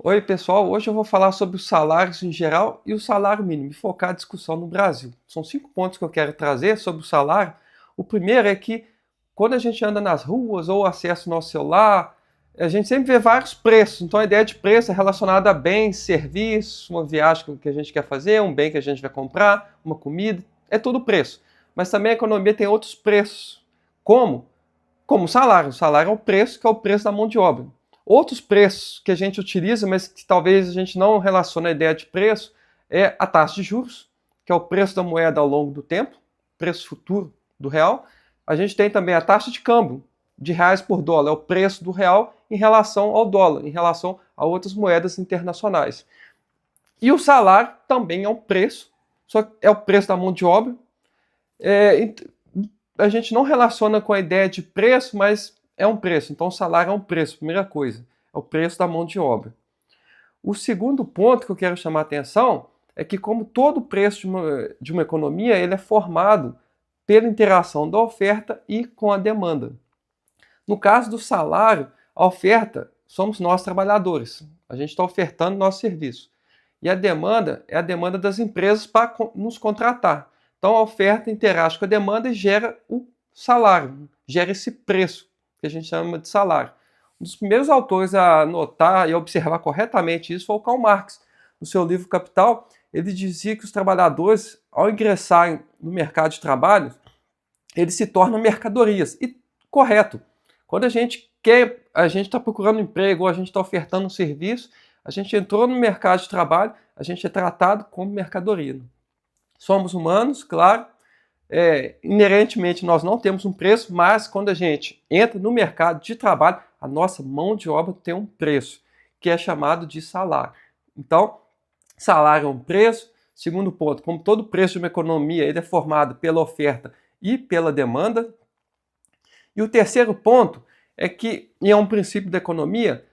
Oi, pessoal. Hoje eu vou falar sobre os salários em geral e o salário mínimo, e focar a discussão no Brasil. São 5 pontos que eu quero trazer sobre o salário. O primeiro é que quando a gente anda nas ruas ou acessa o nosso celular, a gente sempre vê vários preços. Então a ideia de preço é relacionada a bens, serviços, uma viagem que a gente quer fazer, um bem que a gente vai comprar, uma comida, é tudo preço. Mas também a economia tem outros preços, como como o salário. O salário é o preço, que é o preço da mão de obra. Outros preços que a gente utiliza, mas que talvez a gente não relacione a ideia de preço, é a taxa de juros, que é o preço da moeda ao longo do tempo, preço futuro do real. A gente tem também a taxa de câmbio, de reais por dólar, é o preço do real em relação ao dólar, em relação a outras moedas internacionais. E o salário também é um preço, só que é o preço da mão de obra. É, a gente não relaciona com a ideia de preço, mas é um preço. Então, o salário é um preço, primeira coisa. É o preço da mão de obra. O segundo ponto que eu quero chamar a atenção é que, como todo preço de uma economia, ele é formado pela interação da oferta e com a demanda. No caso do salário, a oferta somos nós trabalhadores. A gente está ofertando nosso serviço. E a demanda é a demanda das empresas para nos contratar. Então a oferta interage com a demanda e gera o salário, gera esse preço, que a gente chama de salário. Um dos primeiros autores a notar e a observar corretamente isso foi o Karl Marx. No seu livro Capital, ele dizia que os trabalhadores, ao ingressarem no mercado de trabalho, eles se tornam mercadorias. E correto. Quando a gente está procurando emprego ou a gente está ofertando um serviço, a gente entrou no mercado de trabalho, a gente é tratado como mercadoria. Somos humanos, claro, inerentemente nós não temos um preço, mas quando a gente entra no mercado de trabalho, a nossa mão de obra tem um preço, que é chamado de salário. Então, salário é um preço. Segundo ponto, como todo preço de uma economia, ele é formado pela oferta e pela demanda. E o terceiro ponto é que, e é um princípio da economia,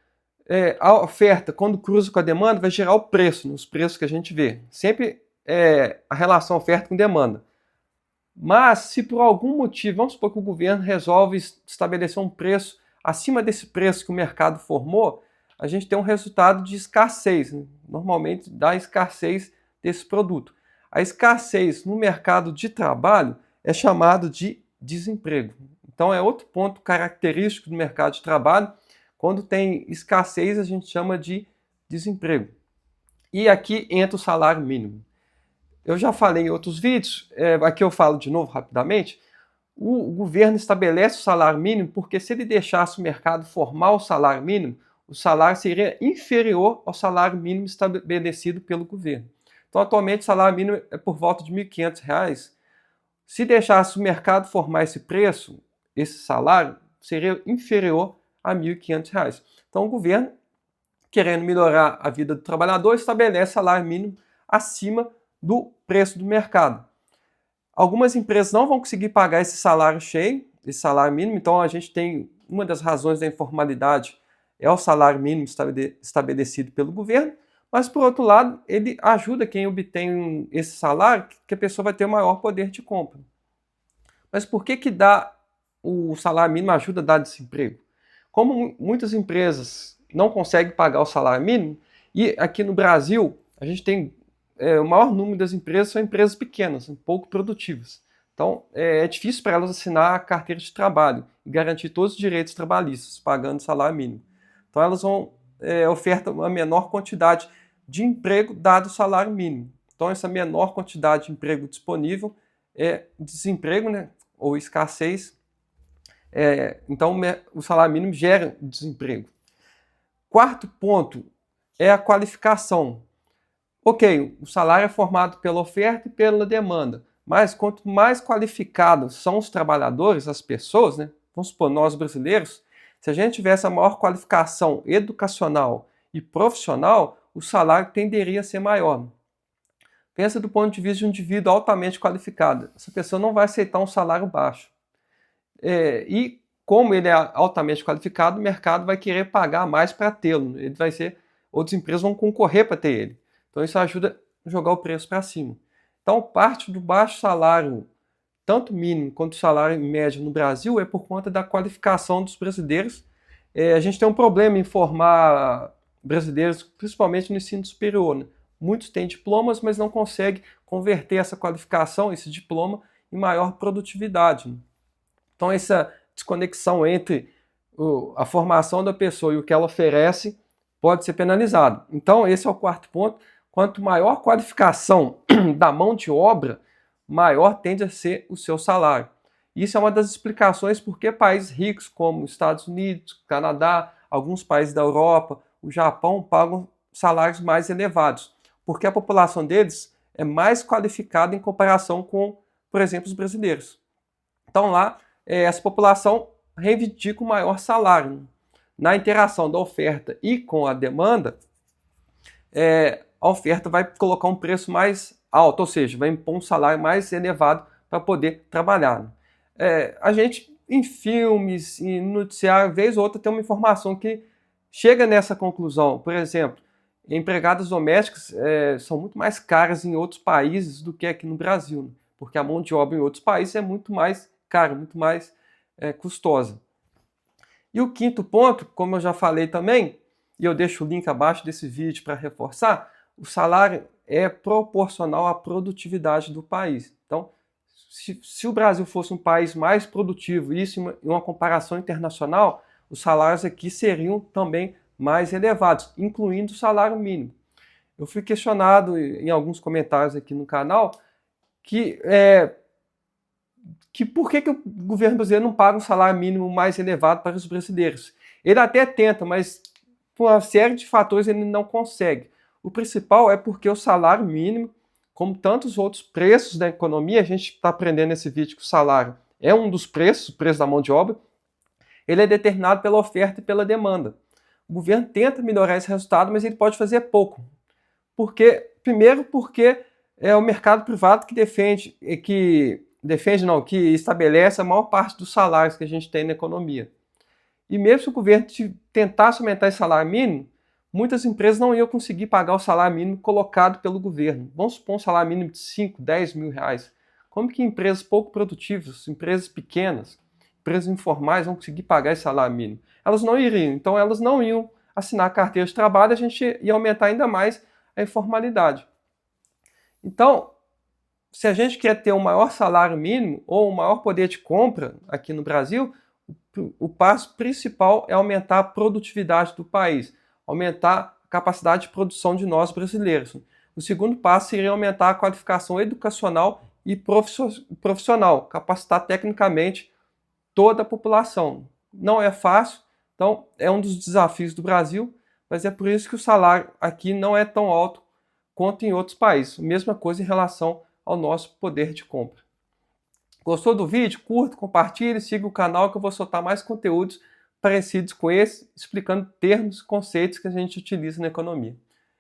a oferta, quando cruza com a demanda, vai gerar o preço, nos preços que a gente vê. Sempre a relação oferta com demanda. Mas, se por algum motivo, vamos supor que o governo resolve estabelecer um preço acima desse preço que o mercado formou, a gente tem um resultado de escassez, né? Normalmente dá escassez desse produto. A escassez no mercado de trabalho é chamado de desemprego. Então é outro ponto característico do mercado de trabalho. Quando tem escassez, a gente chama de desemprego. E aqui entra o salário mínimo. Eu já falei em outros vídeos, aqui eu falo de novo rapidamente. O governo estabelece o salário mínimo porque, se ele deixasse o mercado formar o salário mínimo, o salário seria inferior ao salário mínimo estabelecido pelo governo. Então, atualmente, o salário mínimo é por volta de R$ 1.500. Se deixasse o mercado formar esse preço, esse salário, seria inferior a R$ 1.500. Então, o governo, querendo melhorar a vida do trabalhador, estabelece salário mínimo acima do preço do mercado. Algumas empresas não vão conseguir pagar esse salário cheio, esse salário mínimo, então a gente tem uma das razões da informalidade é o salário mínimo estabelecido pelo governo, mas por outro lado, ele ajuda quem obtém esse salário, que a pessoa vai ter maior poder de compra. Mas por que dá o salário mínimo ajuda a dar desemprego? Como muitas empresas não conseguem pagar o salário mínimo, e aqui no Brasil a gente tem o maior número das empresas são empresas pequenas, pouco produtivas. Então, é difícil para elas assinar a carteira de trabalho e garantir todos os direitos trabalhistas, pagando salário mínimo. Então, elas vão ofertar uma menor quantidade de emprego dado o salário mínimo. Então, essa menor quantidade de emprego disponível é desemprego, né, ou escassez. Então, o salário mínimo gera desemprego. Quarto ponto é a qualificação. Ok, o salário é formado pela oferta e pela demanda, mas quanto mais qualificados são os trabalhadores, as pessoas, né? Vamos supor, nós brasileiros, se a gente tivesse a maior qualificação educacional e profissional, o salário tenderia a ser maior. Pensa do ponto de vista de um indivíduo altamente qualificado. Essa pessoa não vai aceitar um salário baixo. E como ele é altamente qualificado, o mercado vai querer pagar mais para tê-lo. Outras empresas vão concorrer para ter ele. Então isso ajuda a jogar o preço para cima. Então parte do baixo salário, tanto mínimo quanto salário médio no Brasil, é por conta da qualificação dos brasileiros. A gente tem um problema em formar brasileiros, principalmente no ensino superior, né? Muitos têm diplomas, mas não conseguem converter essa qualificação, esse diploma, em maior produtividade, né? Então, essa desconexão entre a formação da pessoa e o que ela oferece pode ser penalizado. Então, esse é o quarto ponto. Quanto maior a qualificação da mão de obra, maior tende a ser o seu salário. Isso é uma das explicações por que países ricos como Estados Unidos, Canadá, alguns países da Europa, o Japão pagam salários mais elevados, porque a população deles é mais qualificada em comparação com, por exemplo, os brasileiros. Então lá, essa população reivindica o maior salário. Na interação da oferta e com a demanda, a oferta vai colocar um preço mais alto, ou seja, vai impor um salário mais elevado para poder trabalhar. A gente, em filmes, em noticiário, vez ou outra, tem uma informação que chega nessa conclusão. Por exemplo, empregadas domésticas são muito mais caras em outros países do que aqui no Brasil, né? Porque a mão de obra em outros países é muito mais cara, muito mais custosa. E o quinto ponto, como eu já falei também, e eu deixo o link abaixo desse vídeo para reforçar, o salário é proporcional à produtividade do país. Então, se o Brasil fosse um país mais produtivo, isso em uma comparação internacional, os salários aqui seriam também mais elevados, incluindo o salário mínimo. Eu fui questionado em alguns comentários aqui no canal que por que o governo brasileiro não paga um salário mínimo mais elevado para os brasileiros. Ele até tenta, mas por uma série de fatores ele não consegue. O principal é porque o salário mínimo, como tantos outros preços da economia, a gente está aprendendo nesse vídeo que o salário é um dos preços, o preço da mão de obra, ele é determinado pela oferta e pela demanda. O governo tenta melhorar esse resultado, mas ele pode fazer pouco. Primeiro porque é o mercado privado que que estabelece a maior parte dos salários que a gente tem na economia. E mesmo se o governo tentasse aumentar esse salário mínimo, muitas empresas não iam conseguir pagar o salário mínimo colocado pelo governo. Vamos supor um salário mínimo de 5, 10 mil reais. Como que empresas pouco produtivas, empresas pequenas, empresas informais vão conseguir pagar esse salário mínimo? Elas não iriam, então elas não iam assinar a carteira de trabalho, a gente ia aumentar ainda mais a informalidade. Então, se a gente quer ter um maior salário mínimo ou um maior poder de compra aqui no Brasil, o passo principal é aumentar a produtividade do país, aumentar a capacidade de produção de nós brasileiros. O segundo passo seria aumentar a qualificação educacional e profissional, capacitar tecnicamente toda a população. Não é fácil, então é um dos desafios do Brasil, mas é por isso que o salário aqui não é tão alto quanto em outros países. Mesma coisa em relação ao nosso poder de compra. Gostou do vídeo? Curta, compartilhe, siga o canal que eu vou soltar mais conteúdos parecidos com esse, explicando termos e conceitos que a gente utiliza na economia.